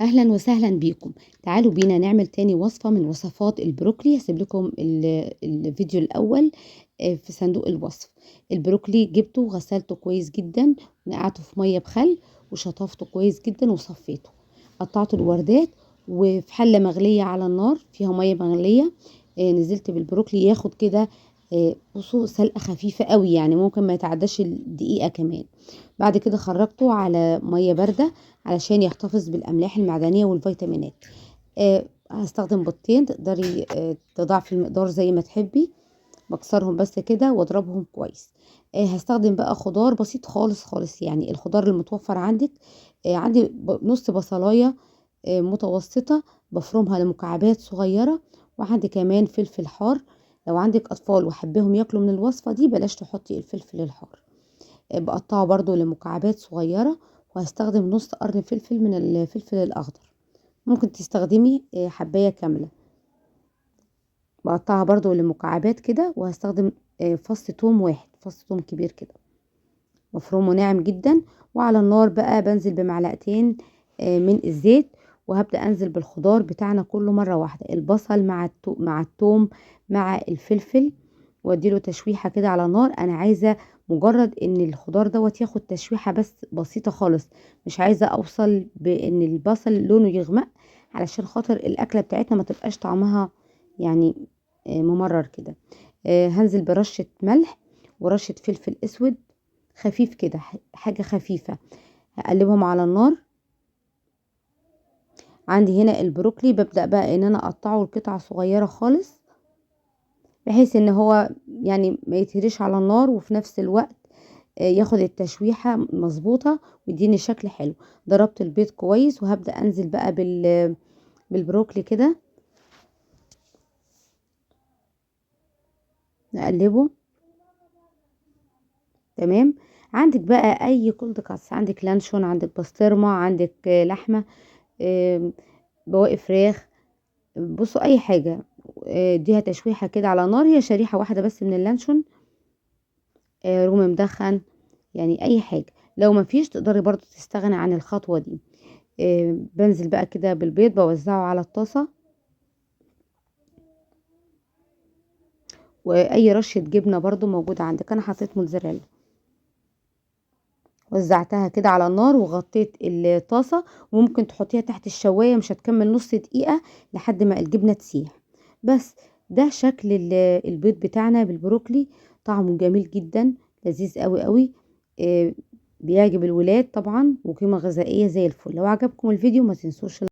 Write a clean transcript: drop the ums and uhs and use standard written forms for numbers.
أهلا وسهلا بيكم. تعالوا بينا نعمل تاني وصفة من وصفات البروكلي. هسيب لكم الفيديو الأول في صندوق الوصف. البروكلي جبته وغسلته كويس جدا، نقعته في مية بخل وشطفته كويس جدا وصفيته. قطعته الوردات وفي حلة مغلية على النار فيها مية مغلية. نزلت بالبروكلي ياخد كده بصوا سلقة خفيفة قوي، يعني ممكن ما يتعداش الدقيقة كمان. بعد كده خرجته على مية باردة علشان يحتفظ بالأملاح المعدنية والفيتامينات. هستخدم بيضتين، تقدري تضاعفي المقدار زي ما تحبي. بكسرهم بس كده واضربهم كويس. هستخدم بقى خضار بسيط خالص خالص، يعني الخضار المتوفر عندك. عندي نص بصلاية متوسطة بفرمها لمكعبات صغيرة، وعندي كمان فلفل حار. لو عندك أطفال وحبهم ياكلوا من الوصفة دي بلاش تحطي الفلفل الحار. بقطعه برضو لمكعبات صغيرة. وهستخدم نص قرن فلفل من الفلفل الأخضر، ممكن تستخدمي حباية كاملة. بقطعها برضو لمكعبات كده. وهستخدم فص توم واحد، فص توم كبير كده مفرومه ناعم جدا. وعلى النار بقى بنزل بمعلقتين من الزيت، وهبدأ انزل بالخضار بتاعنا كله مرة واحدة، البصل مع التوم مع الفلفل، واديله تشويحة كده على النار. انا عايزة مجرد ان الخضار دوت ياخد تشويحة بس بسيطة خالص، مش عايزة اوصل بان البصل لونه يغمق، علشان خاطر الاكلة بتاعتنا ما تبقاش طعمها يعني ممرر كده. هنزل برشة ملح ورشة فلفل اسود خفيف كده، حاجة خفيفة. هقلبهم على النار. عندي هنا البروكلي ببدأ بقى ان انا اقطعه لقطع صغيرة خالص، بحيث ان هو يعني ما يتهريش على النار، وفي نفس الوقت ياخد التشويحة مظبوطة ويديني شكل حلو. ضربت البيض كويس وهبدأ انزل بقى بالبروكلي كده، نقلبه. تمام. عندك بقى اي كولد كاتس، عندك لانشون، عندك بسطرمة، عندك لحمة، بواقي فراخ، بصوا اي حاجة اديها تشويحة كده على نار. هي شريحة واحدة بس من اللانشون، رومي مدخن، يعني اي حاجة. لو ما فيش تقدري برضو تستغني عن الخطوة دي. بنزل بقى كده بالبيض بوزعه على الطاسة، واي رشة جبنة برضو موجودة عندك. انا حطيت موتزاريلا، وزعتها كده على النار وغطيت الطاسة. وممكن تحطيها تحت الشواية، مش هتكمل نص دقيقة لحد ما الجبنة تسيح. بس ده شكل البيض بتاعنا بالبروكلي. طعمه جميل جدا، لذيذ قوي قوي. بيعجب الولاد طبعا، وقيمة غذائية زي الفل. لو عجبكم الفيديو ما تنسوش